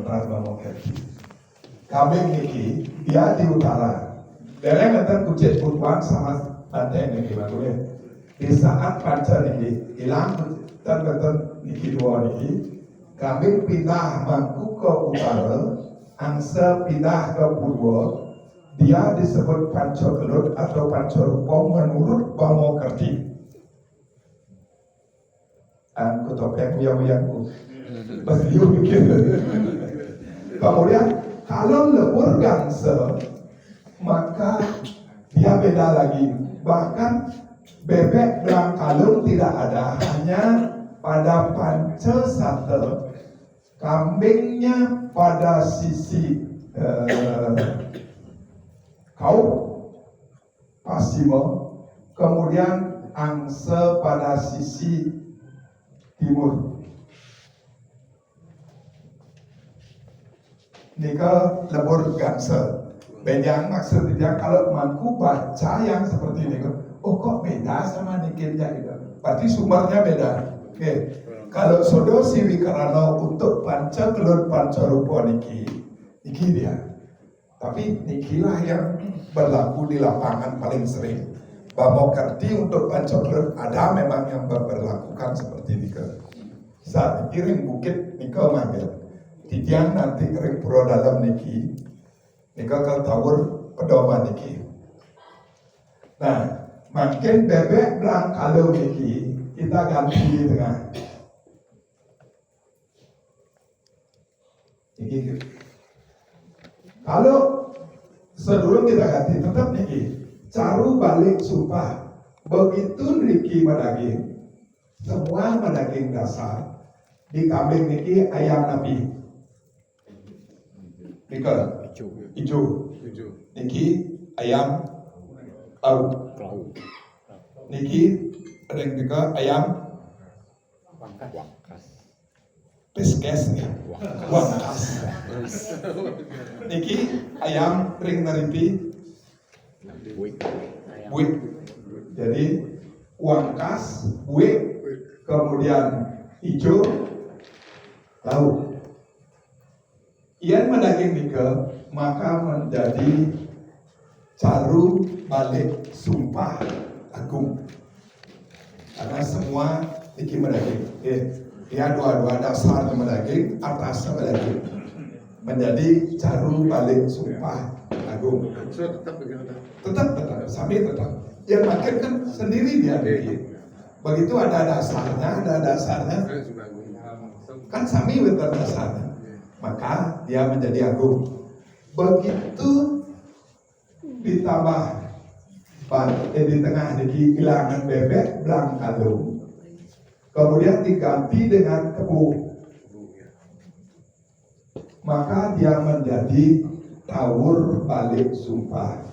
sejahtera Bamo Kerti. Kambing niki dia di utara. Dereng ngeten kucet putuan sama banteng niki batulnya. Di saat panca niki hilang dan niki dua niki, kambing pindah mangku ke utara, angsa pindah ke purwo. Dia disebut panca gelut atau panca rupa menurut Bamo Kerti. Aku topeng yang beliau mikir. Kemudian kalau lebur gangsa, maka dia beda lagi. Bahkan bebek belang kalung tidak ada, hanya pada panca sate. Kambingnya pada sisi kau pasimo, kemudian angsa pada sisi timur. Nika lebur gangsa. Beda maksudnya kalau mampu baca yang seperti ini, oh kok beda sama nikirnya gitu. Berarti sumbernya beda. Oke. Kalau sodo siwi karena untuk panca gelut panca rupa niki dia. Tapi nikilah yang berlaku di lapangan paling sering. Bamo Kerti untuk panca gelut ada memang yang berlakukan seperti nika. Saat kirim bukit nika manggil. Tidian nanti ring pura dalam niki ke tawur pedoman niki. Nah, makin bebek belang kalau niki kita ganti di tengah. Niki. Kalau sebelum kita ganti tetap niki, caru balik sumpah. Begitu niki madaging, semua madaging dasar di kambing niki ayam nabi. Nika hijau. Niki ayam au. Niki ring nika ayam wangkas. Peskes nih. Wangkas. Niki ayam ring naripi. Buik. Jadi wangkas, buik, kemudian hijau, lauk. Ian mendaging nika maka menjadi caru balik sumpah agung. Karena semua iki mendaging. Dia dua-dua dasar mendaging, atasnya mendaging. Menjadi caru balik sumpah agung. Tetap begitu. Tetap, sami tetap. Yang makin kan sendiri dia bikin. Begitu ada dasarnya. Kan sami betul dasarnya. Maka dia menjadi agung. Begitu ditambah di tengah niki ilangan bebek belang kalung, kemudian diganti dengan kebu, maka dia menjadi tawur balik sumpah.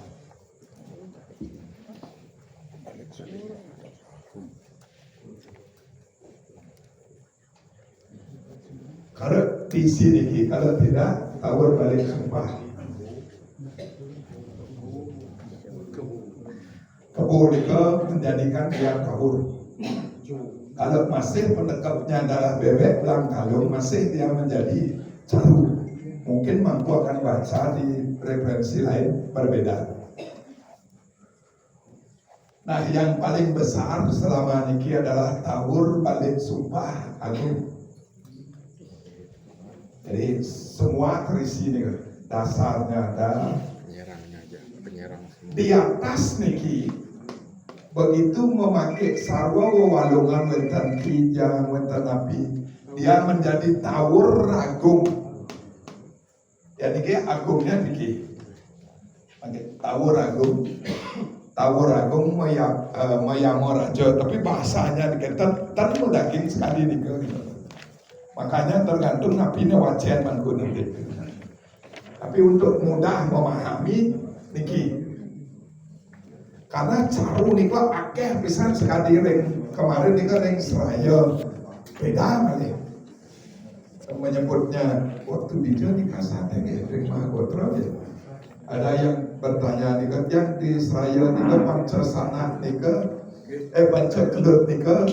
Kalau di sini, kalau tidak tawur balik sumpah. Kebu itu menjadikan dia tawur. Kalau masih penekapnya adalah bebek belang kalung, masih dia menjadi caru. Mungkin mampu akan baca di referensi lain berbeda. Nah, yang paling besar selama niki adalah tawur balik sumpah agung. Jadi semua terisi nih, dasarnya ada penyerang. Di atas niki begitu memakai sarwa walungan wenten kijang wenten api, dia menjadi tawur agung. Ya niki agungnya niki, tawur agung. Tawur agung mayamo raja, tapi bahasanya niki tan daging sekali niki. Makanya tergantung napinya wajian mangkuna. Tapi untuk mudah memahami niki, karena caru nika akeh pisan sekali ring kemarin nika ring Seraya beda kali menyebutnya waktu video nika sate ring Mahagotra ya. Ada yang bertanya nika yang di Seraya nika Pancasana nika Panca Gelut nika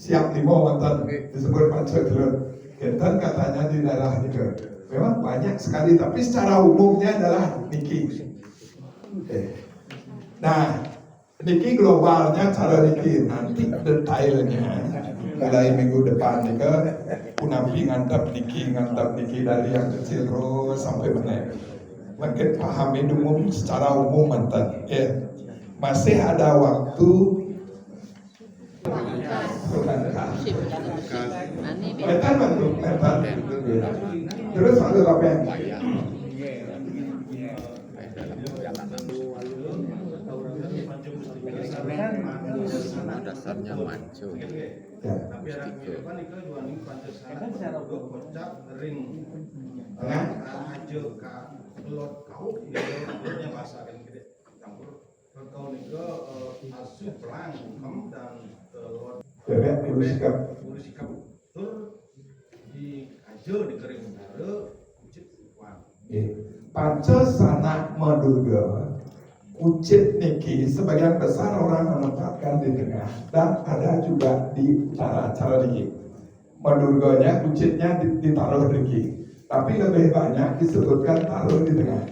siap lima mantan disebut panca gelut. Kenten katanya di daerah ini memang banyak sekali, tapi secara umumnya adalah niki. Nah, niki globalnya cara niki, nanti detailnya mulai minggu depan nih Punapi ngantap niki dari yang kecil terus sampai mana. Makin pahami umum secara umum mantan. Ya, masih ada waktu. Metan bantu, metan. Terus ada apa yang? Dasarnya mancu. Tapi ada depan itu dua nih Pancasila secara kocak ring aja ka telot kau dia bahasa kan gede campur kau nih asu perang hukum dan telot Bebek urus sikap tur di aja di kering dara kucit wan. Pancasana Madurga Kucit niki sebagian besar orang menempatkan di tengah dan ada juga di utara cara niki. Madurganya kucitnya ditaruh niki, tapi lebih banyak disebutkan taruh di tengah.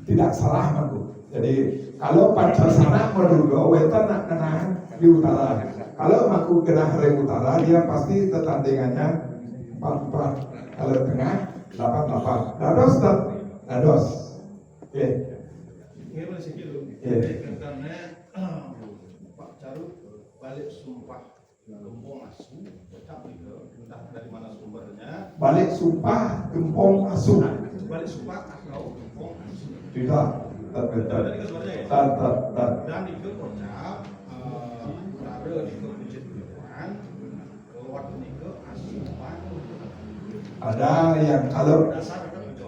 Tidak salah maku. Jadi kalau Pancasana Madurga wetan nak kena di utara. Kalau maku kena hari utara dia pasti tetandingannya 44. Kalau tengah 88. Dados tak? Dados. Oke. Ini boleh sikit dulu. Karena Pak Caru balik sumpah gempong asu, tetap itu entah dari mana sumbernya. Balik sumpah gempong asu. Balik sumpah atau gempong asu. Tidak. Dan itu kocak, ada di kucit bulan, waktu itu asu ada yang kalau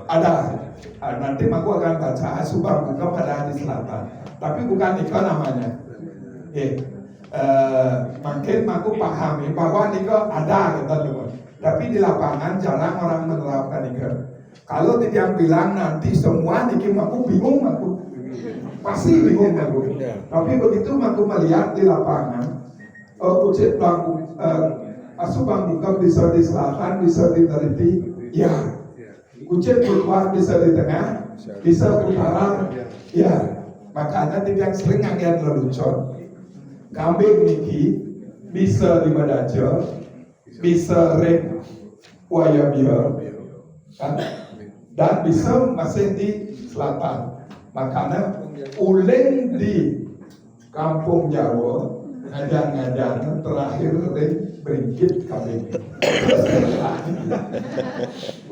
ada. Nanti aku akan baca Subang buka pada di selatan, tapi bukan Niko namanya. Makin aku pahami bahwa Niko ada gitu teman. Tapi di lapangan jarang orang menerapkan Niko. Kalau tidak bilang nanti semua Niki aku bingung aku. Pasti bingung aku. Tapi begitu aku melihat di lapangan, Kucit Bangku, Subang buka bisa di selatan, bisa di Teriti, ya. Kucit keluar bisa di tengah, bisa utara, ya. Makanya tidak sering ngangkat lelucon. Kambing niki bisa di Badajo, bisa rek Wayabia, kan? Dan bisa masih di selatan. Makanya uling di kampung Jawa ngajar-ngajar terakhir beringkit kambing.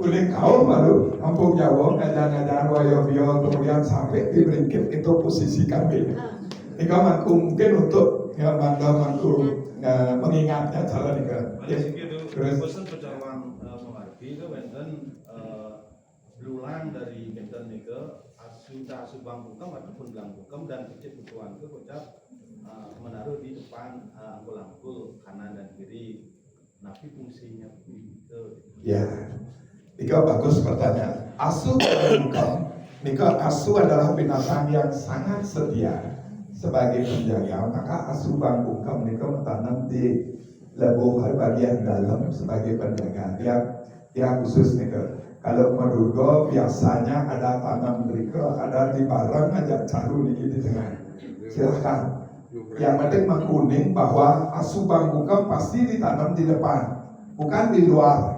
Uling kau malu kampung Jawa ngajar-ngajar Wayabia kemudian sampai di beringkit itu posisi kambing. Ini aku mungkin untuk mantu mengingatnya cara ini kan. Terus pesan perjalanan Somarbi itu benten berulang dari benten itu sudah Subang Bukem ataupun Belang Bukem dan Kucit Bukuan itu kocak menaruh di depan angkul-angkul kanan dan kiri. Tapi fungsinya itu. Ya, Nika bagus pertanyaan. Asu bukan. Nika asu adalah binatang yang sangat setia sebagai penjaga. Maka asu bangkukam Nika mentanam di lebuh bagian dalam sebagai penjaga. Dia khusus Nika. Kalau Madurga biasanya ada tanam mereka, ada di barang aja caru Niki di tengah. Silahkan. Yang penting mengkuning bahwa asu bangkukam pasti ditanam di depan, bukan di luar,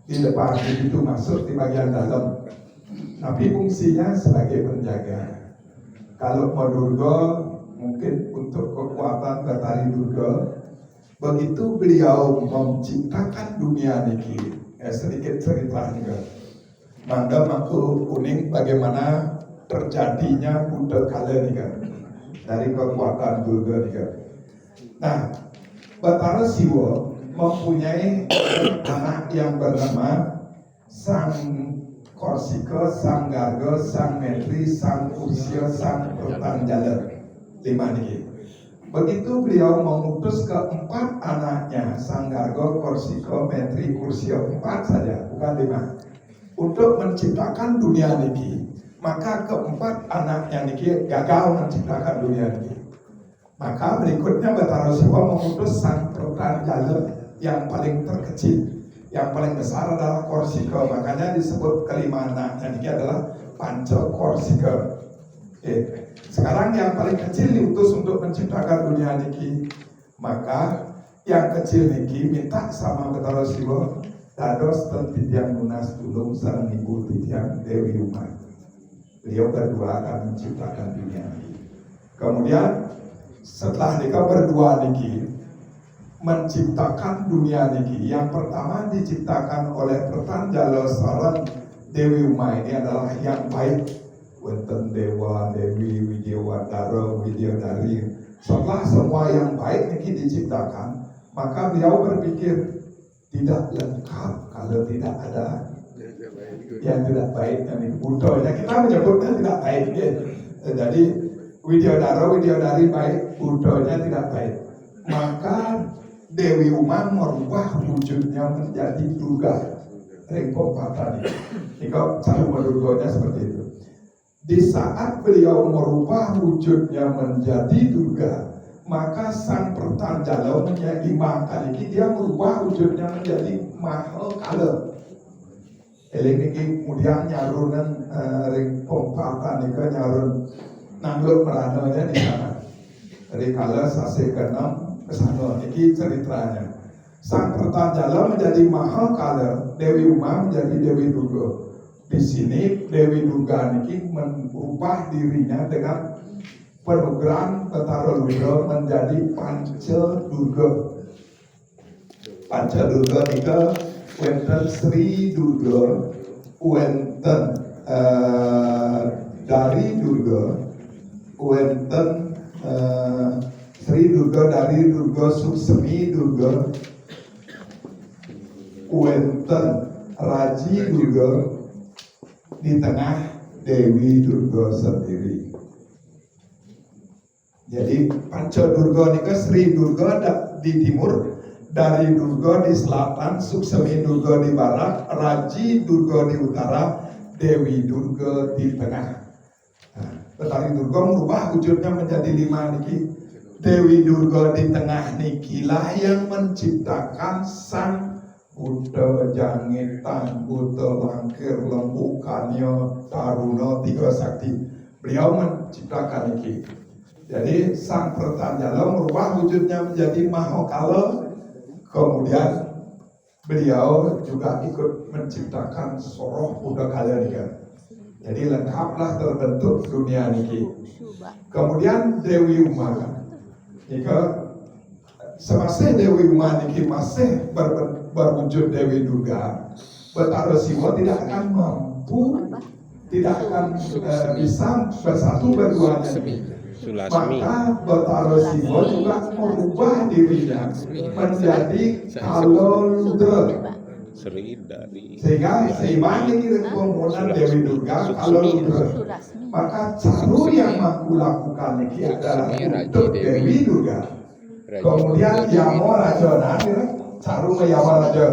di depan begitu masuk di bagian dalam. Tapi fungsinya sebagai penjaga. Kalau Madurga mungkin untuk kekuatan Batari Durga, begitu beliau menciptakan dunia niki, sedikit cerita juga. Manda maku kuning bagaimana terjadinya Buddha kala nika. Dari kekuatan Durga juga. Nah, Batara Siwa mempunyai anak yang bernama Sang Korsika, Sang Garga, Sang Metri, Sang Kursya, Sang Pertanjala. 5 ini. Begitu beliau mengutus keempat anaknya, Sang Garga, Korsika, Metri, Kursya, 4 saja, bukan 5, untuk menciptakan dunia niki. Maka keempat anaknya niki gagal menciptakan dunia niki. Maka berikutnya Batara Siwa mengutus Sang Pertanjala yang paling terkecil, Yang paling besar adalah Korsika, makanya disebut kelima anaknya ini adalah Panca Korsika. Sekarang yang paling kecil diutus untuk menciptakan dunia niki, maka yang kecil niki minta sama Betara Siwa dados ten titiang Gunas tulung sareng ibu titiang Dewi Umar. Beliau berdua akan menciptakan dunia niki. Kemudian setelah mereka berdua niki menciptakan dunia niki, yang pertama diciptakan oleh Pertanjala sareng Dewi Umar ini adalah yang baik. Wonten Dewa, Dewi, Widyawardara, Widyadari. Setelah semua yang baik niki diciptakan, maka beliau berpikir tidak lengkap kalau tidak ada yang tidak baik. Dan Buddha, kita menyebutnya tidak baik. Ya. Jadi Widyadari baik, Buddhanya tidak baik. Maka Dewi Uma merubah wujudnya menjadi Durga. Rengkong Patani. Jika cara Durganya seperti itu. Di saat beliau merubah wujudnya menjadi Durga, maka sang Pertanjala menjadi Mahakala ini dia merubah wujudnya menjadi Mahakala. Eling kemudian nyarunan Rengkong Patani ke nyarun nangluk merananya di sana. Dari kala sase ke-6 ke sana, ini ceritanya. Sang Pertanjala menjadi Mahakala, Dewi Uma menjadi Dewi Durga. Di sini Dewi Durga ini merubah dirinya dengan program Betara Ludra menjadi Panca Durga. Panca Durga nika wonten Sri Durga, wonten Dari Durga, wonten Sri Durga, Dari Durga, Suksemi Durga, wonten Raji Durga, di tengah Dewi Durga sendiri. Jadi Panca Durga ini ke Sri Durga di timur, Dari Durga di selatan, Suksemi Durga di barat, Raji Durga di utara, Dewi Durga di tengah. Betari Durga merubah wujudnya menjadi 5 niki. Dewi Durga di tengah nikilah yang menciptakan sang Buddha Jangitan, Buddha Langkir, Lembukannya, Taruna, 3 sakti. Beliau menciptakan ini. Jadi sang Pertanjala merubah wujudnya menjadi Mahakala. Kemudian beliau juga ikut menciptakan Soroh Buddha Kalyanika. Jadi lengkaplah terbentuk dunia ini. Kemudian Dewi Uma. Jika semasa Dewi Uma ini masih berwujud Dewi Durga, Betara Siwa tidak akan mampu, tidak akan bisa bersatu berduanya. Maka Betara Siwa juga merubah dirinya menjadi Kala Ludra. Sehingga seimbang ini pembunuhan Dewi Durga Kala Ludra. Maka cara yang aku lakukan ini adalah untuk Dewi Durga. Kemudian Yama Raja nanti Caru Yama Raja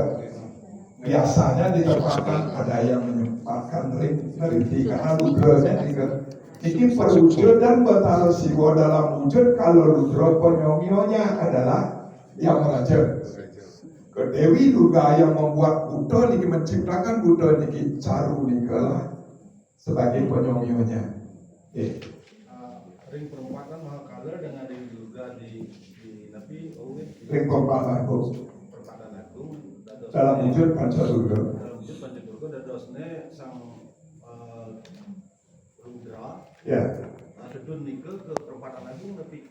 biasanya ditempatkan ada yang menyempatkan riti karena Ludranya ini perwujudan Betara Siwa dalam wujud kalau Ludra penyomionya adalah Yama Raja. Ke Dewi Durga yang membuat Buddha ini menciptakan Buddha ini Caru Nikalah sebagai penyomionya. Ring perempatan Mahakala dengan Dewi Durga di Nabi Ring perempatan Agung dalam wujud Panca Durga. Dalam wujud Panca Durga dadosne sang Rudra. Ya. Sedun nikel ke perempatan Agung tapi